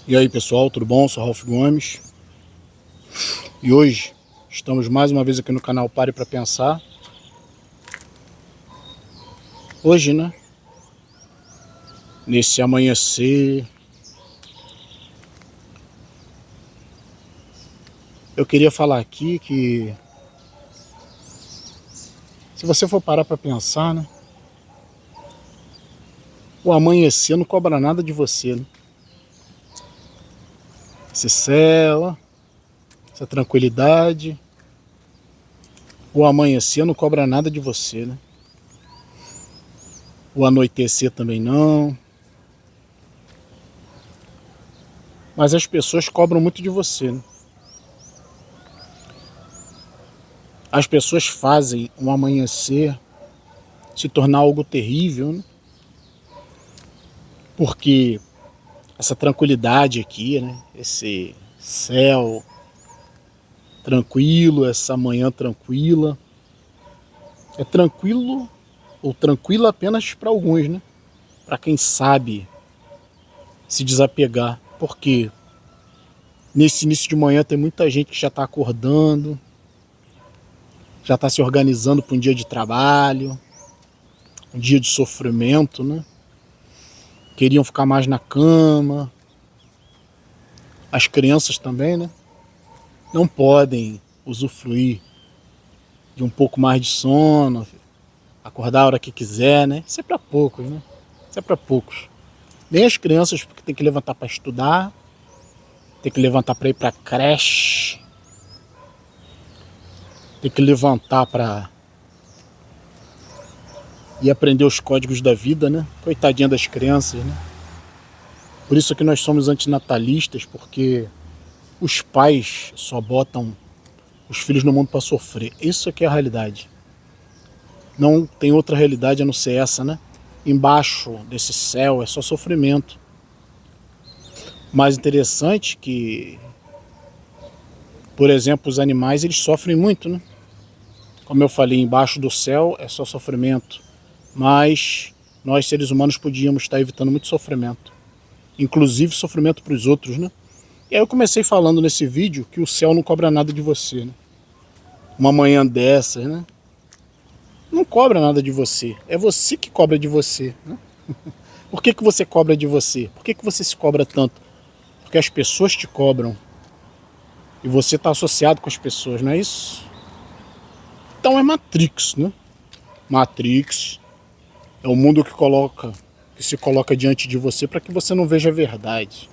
E aí pessoal, tudo bom? Eu sou Ralph Gomes e hoje estamos mais uma vez aqui no canal Pare Pra Pensar. Hoje, né, nesse amanhecer, eu queria falar aqui que se você for parar pra pensar, né, o amanhecer não cobra nada de você, né? Esse céu, essa tranquilidade, o amanhecer não cobra nada de você, né? O anoitecer também não. Mas as pessoas cobram muito de você, né? As pessoas fazem um amanhecer se tornar algo terrível, né? Porque essa tranquilidade aqui, né? Esse céu tranquilo, essa manhã tranquila, é tranquilo ou tranquila apenas para alguns, né? Para quem sabe se desapegar, porque nesse início de manhã tem muita gente que já está acordando, já está se organizando para um dia de trabalho, um dia de sofrimento, né? Queriam ficar mais na cama. As crianças também, né? Não podem usufruir de um pouco mais de sono, acordar a hora que quiser, né? Isso é para poucos, né? Isso é para poucos. Nem as crianças, porque tem que levantar para estudar, tem que levantar para ir para creche, tem que levantar para ir aprender os códigos da vida, né? Coitadinha das crianças, né? Por isso que nós somos antinatalistas, porque os pais só botam os filhos no mundo para sofrer. Isso aqui é a realidade. Não tem outra realidade a não ser essa, né? Embaixo desse céu é só sofrimento. Mais interessante que, por exemplo, os animais eles sofrem muito, né? Como eu falei, embaixo do céu é só sofrimento. Mas nós seres humanos podíamos estar evitando muito sofrimento. Inclusive sofrimento para os outros, né? E aí eu comecei falando nesse vídeo que o céu não cobra nada de você, né? Uma manhã dessas, né? Não cobra nada de você. É você que cobra de você, né? Por que você cobra de você? Por que você se cobra tanto? Porque as pessoas te cobram. E você está associado com as pessoas, não é isso? Então é Matrix, né? Matrix é o mundo que se coloca diante de você para que você não veja a verdade.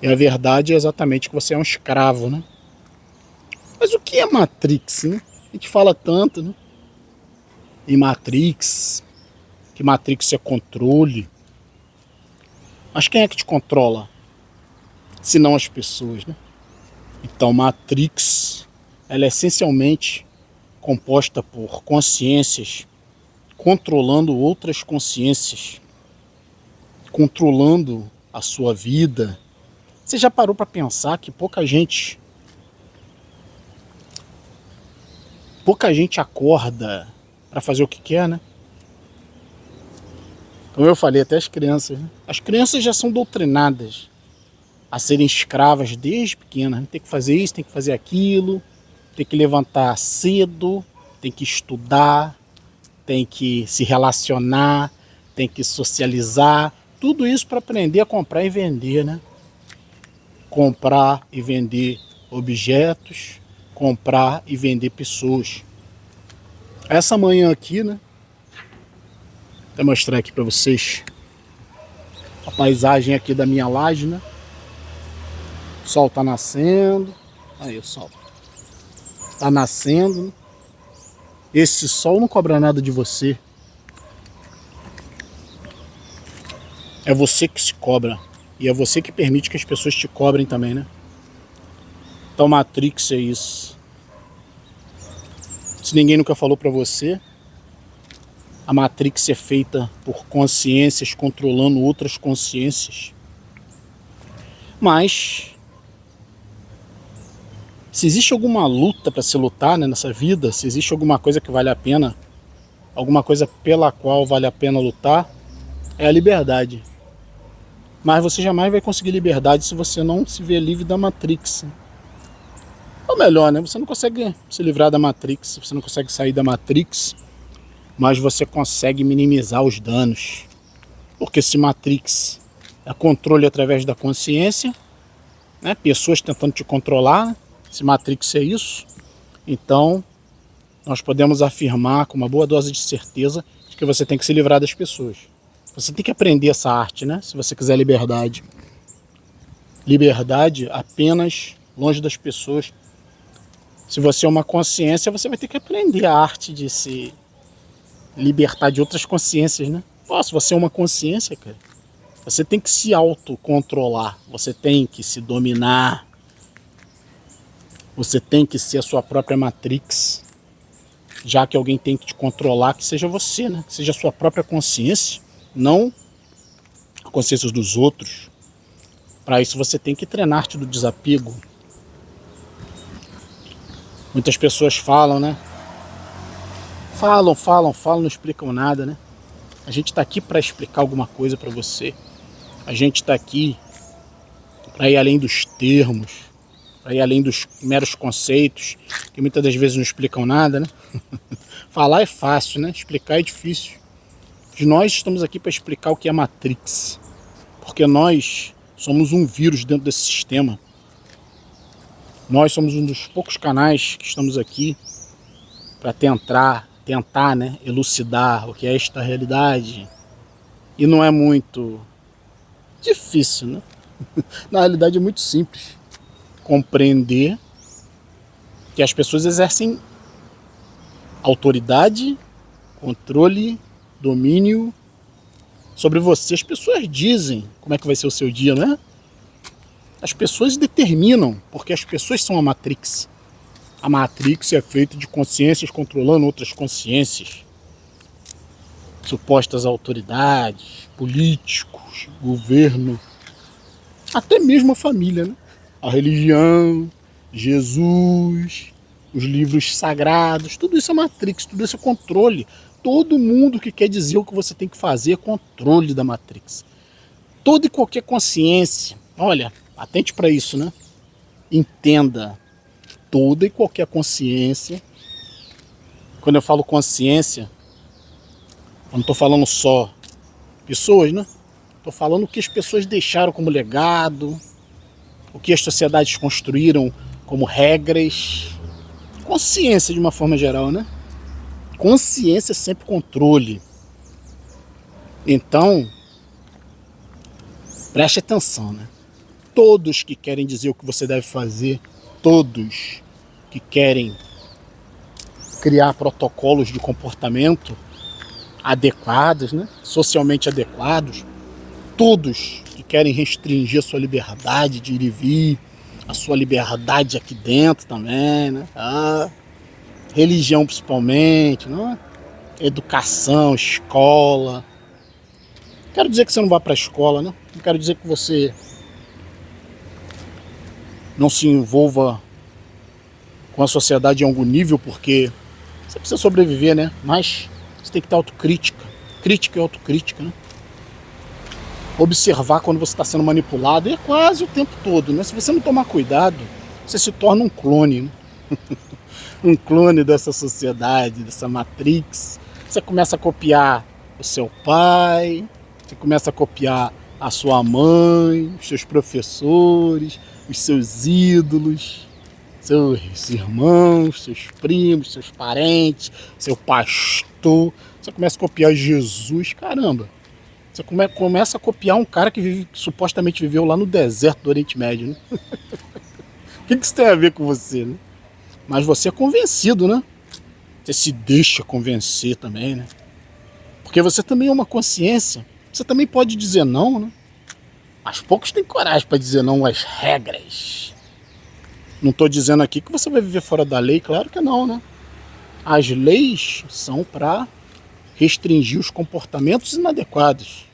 E a verdade é exatamente que você é um escravo, né? Mas o que é Matrix, né? A gente fala tanto, né? Em Matrix, que Matrix é controle. Mas quem é que te controla? Se não as pessoas, né? Então Matrix, ela é essencialmente composta por consciências controlando outras consciências, controlando a sua vida. Você já parou para pensar que pouca gente acorda para fazer o que quer, né? Como eu falei, até as crianças, né? As crianças já são doutrinadas a serem escravas desde pequenas, né? Tem que fazer isso, tem que fazer aquilo, tem que levantar cedo, tem que estudar, tem que se relacionar, tem que socializar, tudo isso para aprender a comprar e vender, né? Comprar e vender objetos, comprar e vender pessoas. Essa manhã aqui, né? Vou mostrar aqui para vocês a paisagem aqui da minha laje, né? O sol tá nascendo. Aí o sol tá nascendo, né? Esse sol não cobra nada de você. É você que se cobra. E é você que permite que as pessoas te cobrem também, né? Então Matrix é isso. Se ninguém nunca falou pra você, a Matrix é feita por consciências controlando outras consciências. Mas se existe alguma luta para se lutar, né, nessa vida, se existe alguma coisa que vale a pena, alguma coisa pela qual vale a pena lutar, é a liberdade. Mas você jamais vai conseguir liberdade se você não se vê livre da Matrix. Ou melhor, né? Você não consegue se livrar da Matrix, você não consegue sair da Matrix, mas você consegue minimizar os danos. Porque se Matrix é controle através da consciência, né? Pessoas tentando te controlar, se Matrix é isso, então nós podemos afirmar com uma boa dose de certeza que você tem que se livrar das pessoas. Você tem que aprender essa arte, né? Se você quiser liberdade. Liberdade apenas longe das pessoas. Se você é uma consciência, você vai ter que aprender a arte de se libertar de outras consciências, né? Pô, se você é uma consciência, cara, você tem que se autocontrolar. Você tem que se dominar. Você tem que ser a sua própria Matrix. Já que alguém tem que te controlar, que seja você, né? Que seja a sua própria consciência, não a consciência dos outros. Para isso você tem que treinar a arte do desapego. Muitas pessoas falam, né? Falam, não explicam nada, né? A gente está aqui para explicar alguma coisa para você. A gente está aqui para ir além dos termos, para ir além dos meros conceitos, que muitas das vezes não explicam nada, né? Falar é fácil, né? Explicar é difícil. Nós estamos aqui para explicar o que é Matrix, porque nós somos um vírus dentro desse sistema. Nós somos um dos poucos canais que estamos aqui para tentar, né, elucidar o que é esta realidade. E não é muito difícil, né? Na realidade é muito simples compreender que as pessoas exercem autoridade, controle, domínio sobre você. As pessoas dizem como é que vai ser o seu dia, né? As pessoas determinam, porque as pessoas são a Matrix. A Matrix é feita de consciências controlando outras consciências. Supostas autoridades, políticos, governo, até mesmo a família, né? A religião, Jesus, os livros sagrados, tudo isso é Matrix, tudo isso é controle. Todo mundo que quer dizer o que você tem que fazer é controle da Matrix. Toda e qualquer consciência, olha, atente para isso, né? Entenda, toda e qualquer consciência. Quando eu falo consciência, eu não estou falando só pessoas, né? Estou falando o que as pessoas deixaram como legado, o que as sociedades construíram como regras. Consciência de uma forma geral, né? Consciência é sempre controle. Então, preste atenção, né? Todos que querem dizer o que você deve fazer, todos que querem criar protocolos de comportamento adequados, né? Socialmente adequados, todos que querem restringir a sua liberdade de ir e vir, a sua liberdade aqui dentro também, né? Religião principalmente, né? Educação, escola. Quero dizer que você não vá para a escola, né? Não quero dizer que você não se envolva com a sociedade em algum nível, porque você precisa sobreviver, né? Mas você tem que ter autocrítica. Crítica e autocrítica, né? Observar quando você está sendo manipulado, e é quase o tempo todo, né? Se você não tomar cuidado, você se torna um clone, né? Um clone dessa sociedade, dessa Matrix. Você começa a copiar o seu pai, você começa a copiar a sua mãe, os seus professores, os seus ídolos, seus irmãos, seus primos, seus parentes, seu pastor. Você começa a copiar Jesus, caramba. Você começa a copiar um cara que supostamente viveu lá no deserto do Oriente Médio, né? O que isso tem a ver com você, né? Mas você é convencido, né? Você se deixa convencer também, né? Porque você também é uma consciência. Você também pode dizer não, né? Mas poucos têm coragem para dizer não às regras. Não estou dizendo aqui que você vai viver fora da lei, claro que não, né? As leis são para restringir os comportamentos inadequados.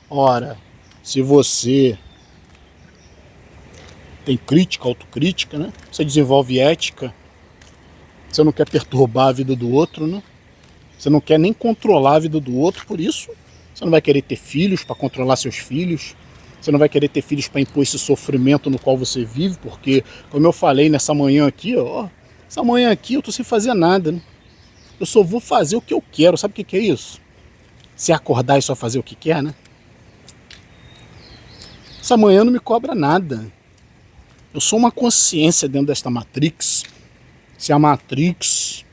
Ora, se você tem crítica, autocrítica, né? Você desenvolve ética, você não quer perturbar a vida do outro, né? Você não quer nem controlar a vida do outro, por isso você não vai querer ter filhos para controlar seus filhos. Você não vai querer ter filhos para impor esse sofrimento no qual você vive, porque, como eu falei nessa manhã aqui, ó, essa manhã aqui eu tô sem fazer nada, né? Eu só vou fazer o que eu quero. Sabe o que é isso? Se acordar e só fazer o que quer, né? Essa manhã não me cobra nada. Eu sou uma consciência dentro desta Matrix. Se a Matrix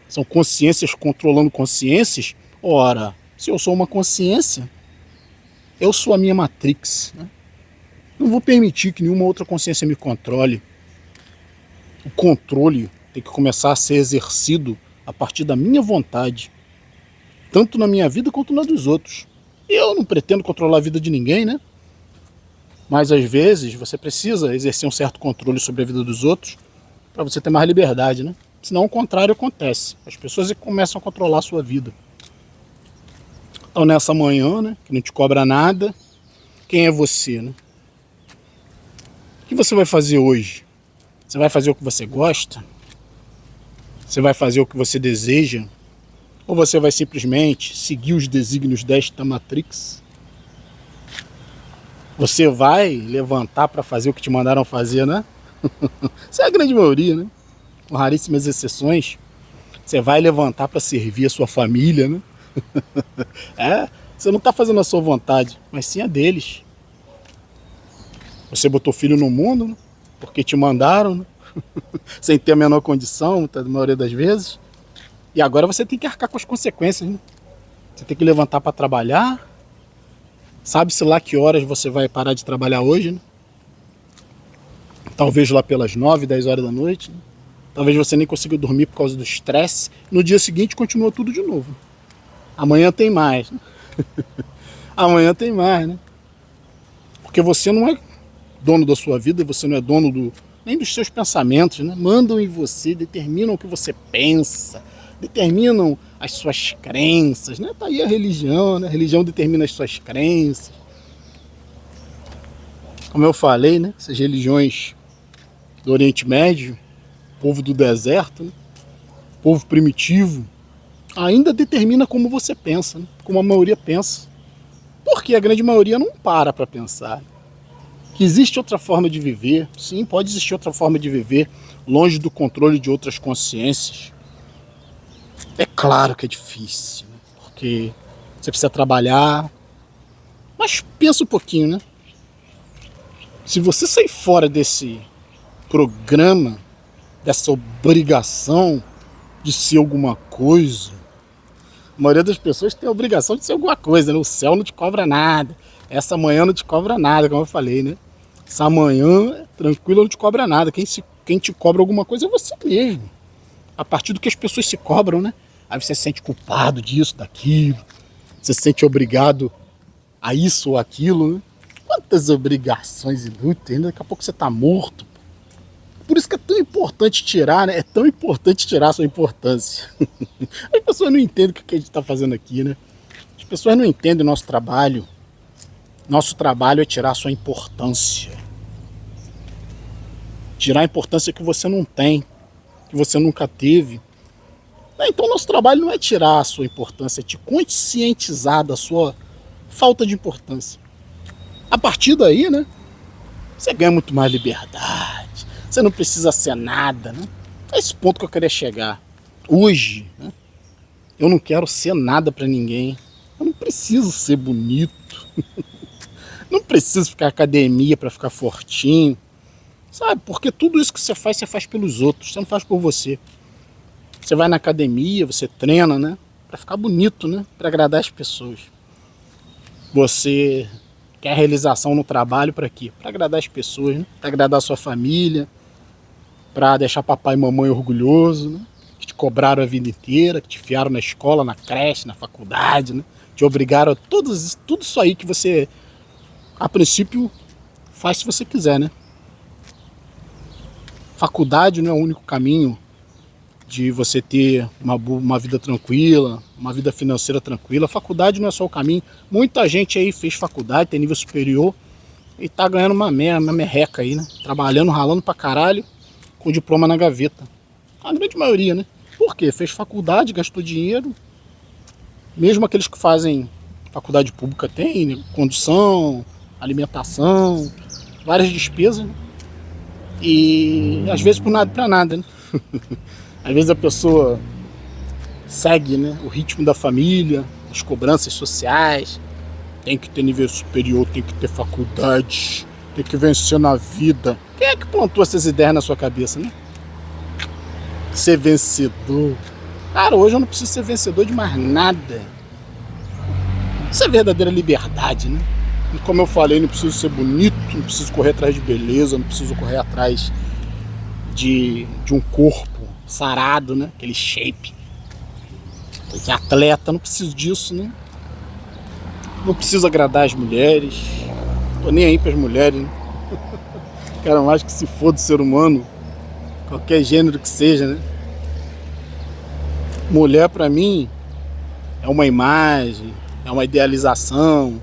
são consciências controlando consciências, ora, se eu sou uma consciência, eu sou a minha Matrix, né? Não vou permitir que nenhuma outra consciência me controle. O controle tem que começar a ser exercido a partir da minha vontade, tanto na minha vida quanto na dos outros. Eu não pretendo controlar a vida de ninguém, né? Mas às vezes você precisa exercer um certo controle sobre a vida dos outros para você ter mais liberdade, né? Senão o contrário acontece. As pessoas começam a controlar a sua vida. Então nessa manhã, né, que não te cobra nada, quem é você, né? O que você vai fazer hoje? Você vai fazer o que você gosta? Você vai fazer o que você deseja? Ou você vai simplesmente seguir os desígnios desta Matrix? Você vai levantar para fazer o que te mandaram fazer, né? Isso é a grande maioria, né? Com raríssimas exceções. Você vai levantar para servir a sua família, né? Você não está fazendo a sua vontade, mas sim a deles. Você botou filho no mundo, né? Porque te mandaram, né? Sem ter a menor condição, na maioria das vezes. E agora você tem que arcar com as consequências, né? Você tem que levantar para trabalhar. Sabe-se lá que horas você vai parar de trabalhar hoje, né? Talvez lá pelas 9, 10 horas da noite, né? Talvez você nem consiga dormir por causa do estresse. No dia seguinte continua tudo de novo. Amanhã tem mais, né? Amanhã tem mais, né? Porque você não é dono da sua vida, você não é dono nem dos seus pensamentos, né? Mandam em você, determinam o que você pensa, determinam as suas crenças, né? Tá aí a religião, né? A religião determina as suas crenças. Como eu falei, né? Essas religiões do Oriente Médio, povo do deserto, né? Povo primitivo, ainda determina como você pensa, né? Como a maioria pensa. Porque a grande maioria não para pensar. Que existe outra forma de viver. Sim, pode existir outra forma de viver, longe do controle de outras consciências. É claro que é difícil, né? Porque você precisa trabalhar. Mas pensa um pouquinho, né? Se você sair fora desse programa, dessa obrigação de ser alguma coisa, a maioria das pessoas tem a obrigação de ser alguma coisa, né? O céu não te cobra nada. Essa manhã não te cobra nada, como eu falei, né? Essa manhã, tranquilo, não te cobra nada. Quem te cobra alguma coisa é você mesmo. A partir do que as pessoas se cobram, né? Aí você se sente culpado disso, daquilo. Você se sente obrigado a isso ou aquilo, né? Quantas obrigações inúteis, né? Daqui a pouco você tá morto. Por isso que é tão importante tirar, né? É tão importante tirar a sua importância. As pessoas não entendem o que a gente está fazendo aqui, né? As pessoas não entendem o nosso trabalho. Nosso trabalho é tirar a sua importância. Tirar a importância que você não tem, que você nunca teve. Então nosso trabalho não é tirar a sua importância, é te conscientizar da sua falta de importância. A partir daí, né? Você ganha muito mais liberdade. Você não precisa ser nada, né? É esse ponto que eu queria chegar. Hoje, né? Eu não quero ser nada pra ninguém. Eu não preciso ser bonito. Não preciso ficar academia pra ficar fortinho. Sabe? Porque tudo isso que você faz pelos outros. Você não faz por você. Você vai na academia, você treina, né? Pra ficar bonito, né? Pra agradar as pessoas. Você quer realização no trabalho pra quê? Pra agradar as pessoas, né? Pra agradar a sua família. Pra deixar papai e mamãe orgulhoso, né? Que te cobraram a vida inteira, que te enfiaram na escola, na creche, na faculdade, né? Te obrigaram a tudo isso aí que você, a princípio, faz se você quiser, né? Faculdade não é o único caminho de você ter uma vida tranquila, uma vida financeira tranquila. Faculdade não é só o caminho. Muita gente aí fez faculdade, tem nível superior e tá ganhando uma merreca aí, né? Trabalhando, ralando pra caralho, com diploma na gaveta. A grande maioria, né? Por quê? Fez faculdade, gastou dinheiro. Mesmo aqueles que fazem faculdade pública tem, né? Condução, alimentação, várias despesas, né? E às vezes por nada para nada, né? Às vezes a pessoa segue, né, o ritmo da família, as cobranças sociais, tem que ter nível superior, tem que ter faculdade, tem que vencer na vida. Quem é que plantou essas ideias na sua cabeça, né? Ser vencedor. Cara, hoje eu não preciso ser vencedor de mais nada. Isso é verdadeira liberdade, né? E como eu falei, não preciso ser bonito, não preciso correr atrás de beleza, não preciso correr atrás de um corpo sarado, né? Aquele shape de atleta, não preciso disso, né? Não preciso agradar as mulheres, tô nem aí pras mulheres, né? Quero mais que se for do ser humano, qualquer gênero que seja, né? Mulher pra mim é uma imagem, é uma idealização,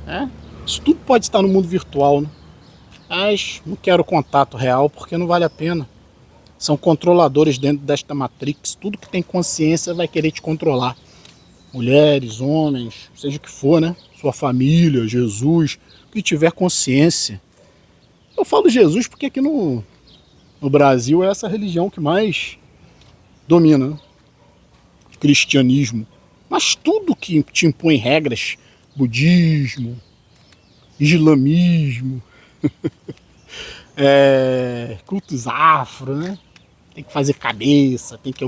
né? Isso tudo pode estar no mundo virtual, né? Mas não quero contato real porque não vale a pena. São controladores dentro desta Matrix. Tudo que tem consciência vai querer te controlar. Mulheres, homens, seja o que for, né? Sua família, Jesus, que tiver consciência. Eu falo Jesus porque aqui no Brasil é essa religião que mais domina, né? Cristianismo. Mas tudo que te impõe regras, budismo, islamismo, cultos afro, né? Tem que fazer cabeça, tem que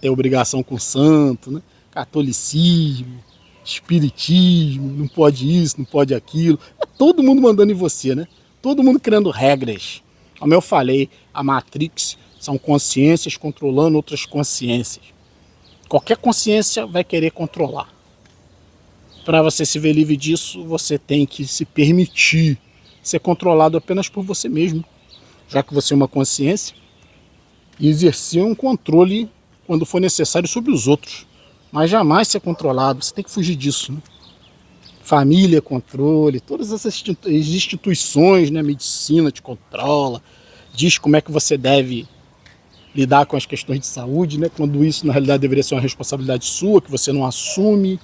ter obrigação com o santo, né? Catolicismo, espiritismo, não pode isso, não pode aquilo. É todo mundo mandando em você, né? Todo mundo criando regras. Como eu falei, a Matrix são consciências controlando outras consciências. Qualquer consciência vai querer controlar. Para você se ver livre disso, você tem que se permitir ser controlado apenas por você mesmo, já que você é uma consciência, e exercer um controle quando for necessário sobre os outros, mas jamais ser controlado. Você tem que fugir disso, né? Família, controle, todas essas instituições, né? Medicina te controla, diz como é que você deve lidar com as questões de saúde, né? Quando isso na realidade deveria ser uma responsabilidade sua, que você não assume.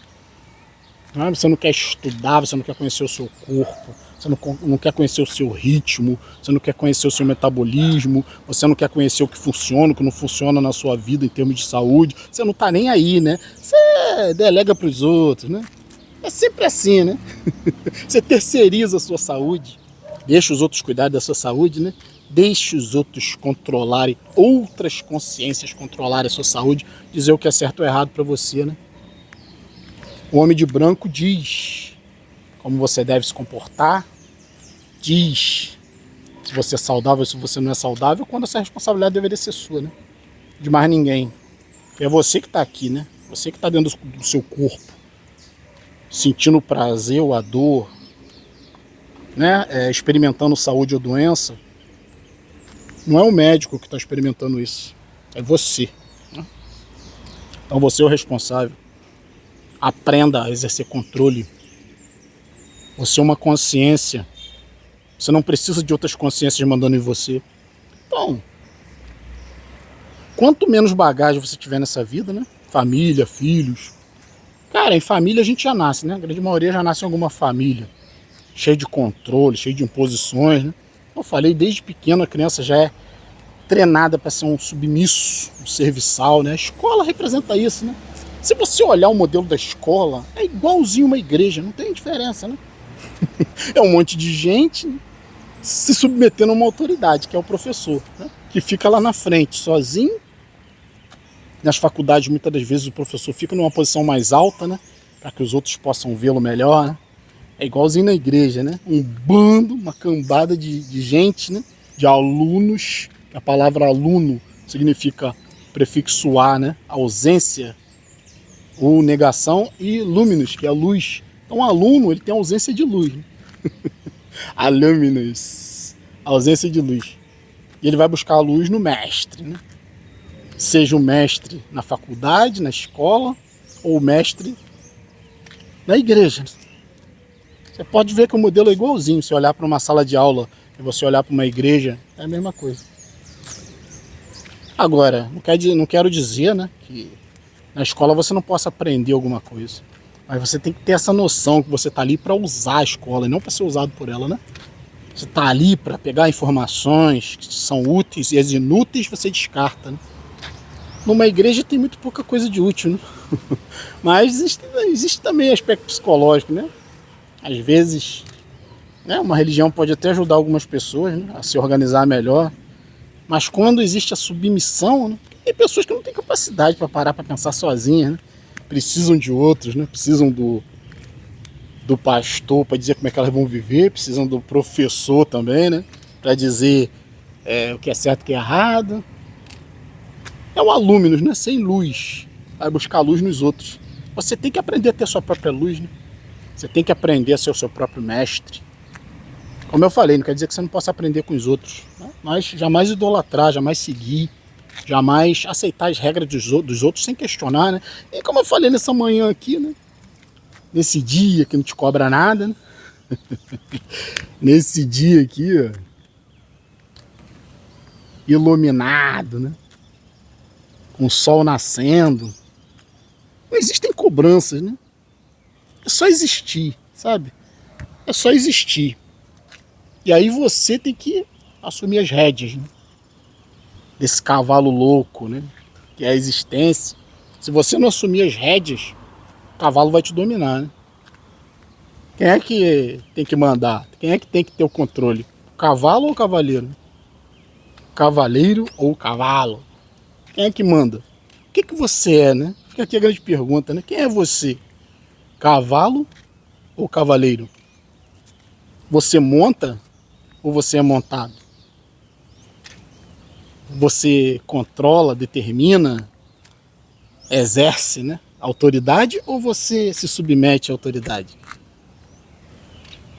Você não quer estudar, você não quer conhecer o seu corpo, você não quer conhecer o seu ritmo, você não quer conhecer o seu metabolismo, você não quer conhecer o que funciona, o que não funciona na sua vida em termos de saúde, você não tá nem aí, né? Você delega para os outros, né? É sempre assim, né? Você terceiriza a sua saúde, deixa os outros cuidarem da sua saúde, né? Deixe os outros controlarem, outras consciências controlarem a sua saúde, dizer o que é certo ou errado para você, né? O homem de branco diz como você deve se comportar, diz se você é saudável, se você não é saudável, quando essa responsabilidade deveria ser sua, né? De mais ninguém. É você que está aqui, né? Você que está dentro do seu corpo, sentindo o prazer ou a dor, né? Experimentando saúde ou doença. Não é o médico que está experimentando isso, é você, né? Então você é o responsável. Aprenda a exercer controle. Você é uma consciência. Você não precisa de outras consciências mandando em você. Então, quanto menos bagagem você tiver nessa vida, né? Família, filhos. Cara, em família a gente já nasce, né? A grande maioria já nasce em alguma família. Cheio de controle, cheio de imposições, né? Eu falei, desde pequeno a criança já é treinada para ser um submisso, um serviçal, né? A escola representa isso, né? Se você olhar o modelo da escola, é igualzinho uma igreja, não tem diferença, né? É um monte de gente se submetendo a uma autoridade, que é o professor, né? Que fica lá na frente, sozinho. Nas faculdades, muitas das vezes, o professor fica numa posição mais alta, né? Para que os outros possam vê-lo melhor, né? É igualzinho na igreja, né? Um bando, uma cambada de gente, né? De alunos. A palavra aluno significa prefixo a, né? Ausência ou negação, e luminous, que é a luz. Então, um aluno, ele tem ausência de luz. Né? A luminous, ausência de luz. E ele vai buscar a luz no mestre, né? Seja o mestre na faculdade, na escola, ou o mestre na igreja. Você pode ver que o modelo é igualzinho. Se olhar para uma sala de aula e você olhar para uma igreja, é a mesma coisa. Agora, não quero dizer, né, que na escola você não possa aprender alguma coisa. Mas você tem que ter essa noção que você está ali para usar a escola e não para ser usado por ela, né? Você está ali para pegar informações que são úteis e as inúteis você descarta, né? Numa igreja tem muito pouca coisa de útil, né? Mas existe também aspecto psicológico, né? Às vezes, né, uma religião pode até ajudar algumas pessoas, né, a se organizar melhor. Mas quando existe a submissão, né, tem pessoas que não têm capacidade para parar para pensar sozinhas, né? Precisam de outros, né? Precisam do pastor para dizer como é que elas vão viver, precisam do professor também, né? Para dizer o que é certo e o que é errado. É o alúminos, né? Sem luz. Vai buscar luz nos outros. Você tem que aprender a ter a sua própria luz, né? Você tem que aprender a ser o seu próprio mestre. Como eu falei, não quer dizer que você não possa aprender com os outros, né? Mas jamais idolatrar, jamais seguir, jamais aceitar as regras dos outros sem questionar, né? E como eu falei nessa manhã aqui, né? Nesse dia que não te cobra nada, né? Nesse dia aqui, ó, iluminado, né? Com o sol nascendo. Não existem cobranças, né? É só existir, sabe? É só existir. E aí você tem que assumir as rédeas, né? Desse cavalo louco, né? Que é a existência. Se você não assumir as rédeas, o cavalo vai te dominar, né? Quem é que tem que mandar? Quem é que tem que ter o controle? O cavalo ou o cavaleiro? O cavaleiro ou o cavalo? Quem é que manda? O que você é, né? Fica aqui a grande pergunta, né? Quem é você? Cavalo ou cavaleiro? Você monta ou você é montado? Você controla, determina, exerce, né, autoridade, ou você se submete à autoridade?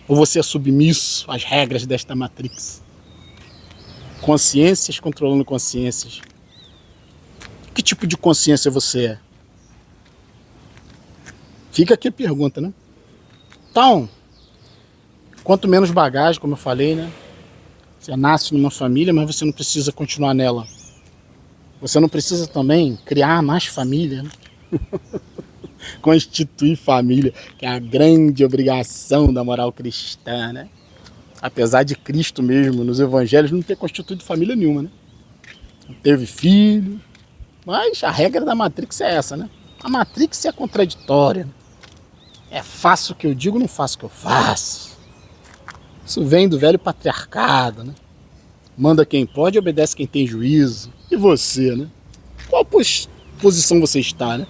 Ou você é submisso às regras desta Matrix? Consciências controlando consciências. Que tipo de consciência você é? Fica aqui a pergunta, né? Então, quanto menos bagagem, como eu falei, né? Você nasce numa família, mas você não precisa continuar nela. Você não precisa também criar mais família, né? Constituir família, que é a grande obrigação da moral cristã, né? Apesar de Cristo mesmo, nos evangelhos, não ter constituído família nenhuma, né? Não teve filho, mas a regra da Matrix é essa, né? A Matrix é contraditória. É faço o que eu digo, não faço o que eu faço. Isso vem do velho patriarcado, né? Manda quem pode, obedece quem tem juízo. E você, né? Qual posição você está, né?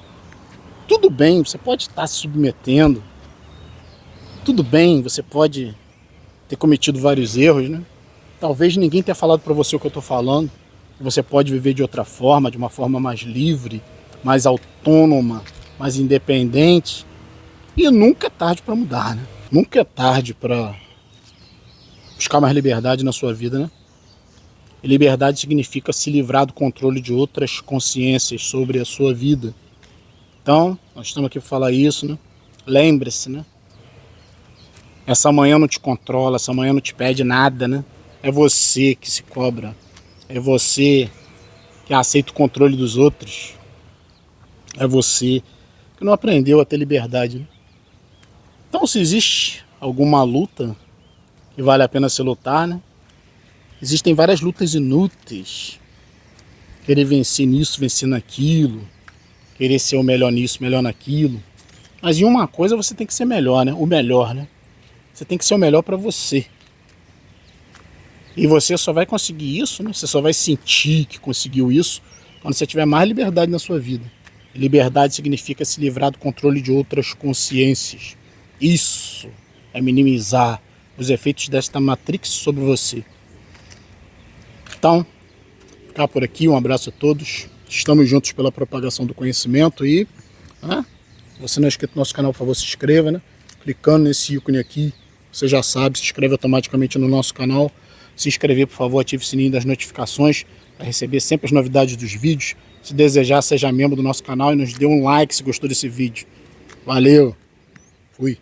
Tudo bem, você pode estar se submetendo. Tudo bem, você pode ter cometido vários erros, né? Talvez ninguém tenha falado para você o que eu estou falando. Você pode viver de outra forma, de uma forma mais livre, mais autônoma, mais independente. E nunca é tarde para mudar, né? Nunca é tarde para buscar mais liberdade na sua vida, né? E liberdade significa se livrar do controle de outras consciências sobre a sua vida. Então, nós estamos aqui para falar isso, né? Lembre-se, né? Essa manhã não te controla, essa manhã não te pede nada, né? É você que se cobra. É você que aceita o controle dos outros. É você que não aprendeu a ter liberdade, né? Então, se existe alguma luta que vale a pena se lutar, né? Existem várias lutas inúteis. Querer vencer nisso, vencer naquilo. Querer ser o melhor nisso, melhor naquilo. Mas em uma coisa você tem que ser melhor, né? O melhor, né? Você tem que ser o melhor para você. E você só vai conseguir isso, né? Você só vai sentir que conseguiu isso quando você tiver mais liberdade na sua vida. Liberdade significa se livrar do controle de outras consciências. Isso é minimizar os efeitos desta Matrix sobre você. Então, ficar por aqui, um abraço a todos. Estamos juntos pela propagação do conhecimento e, né, se você não é inscrito no nosso canal, por favor, se inscreva, né? Clicando nesse ícone aqui, você já sabe, se inscreve automaticamente no nosso canal. Se inscrever, por favor, ative o sininho das notificações para receber sempre as novidades dos vídeos. Se desejar, seja membro do nosso canal e nos dê um like se gostou desse vídeo. Valeu! Fui!